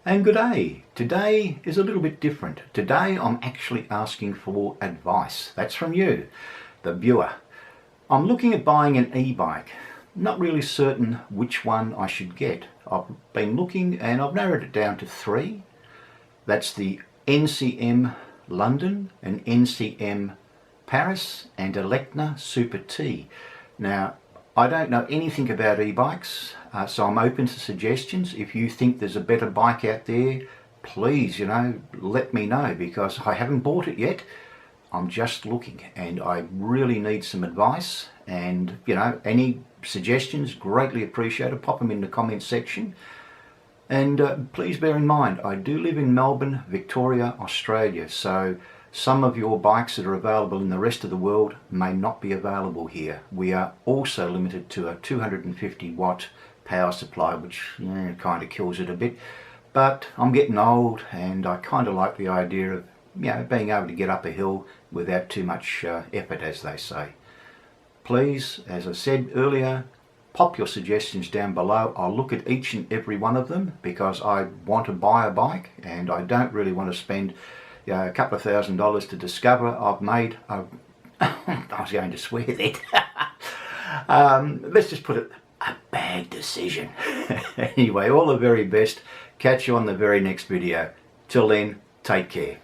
And good day. Today is a little bit different. Today I'm actually asking for advice. That's from you, the viewer. I'm looking at buying an e-bike. Not really certain which one I should get. I've been looking and I've narrowed it down to three. That's the NCM London, an NCM Paris and a Leitner SuperT. Now, I don't know anything about e-bikes, so I'm open to suggestions. If you think there's a better bike out there, please, let me know, because I haven't bought it yet. I'm just looking and I really need some advice, and any suggestions, greatly appreciated. Pop them in the comments section. And please bear in mind, I do live in Melbourne, Victoria, Australia, so some of your bikes that are available in the rest of the world may not be available here. We are also limited to a 250 watt power supply, which kind of kills it a bit. But I'm getting old and I kind of like the idea of being able to get up a hill without too much effort, as they say. Please, as I said earlier, pop your suggestions down below. I'll look at each and every one of them, because I want to buy a bike and I don't really want to spend a couple of $1,000s to discover I've made a I was going to swear that. Let's just put it, a bad decision. Anyway, all the very best. Catch you on the very next video. Till then, take care.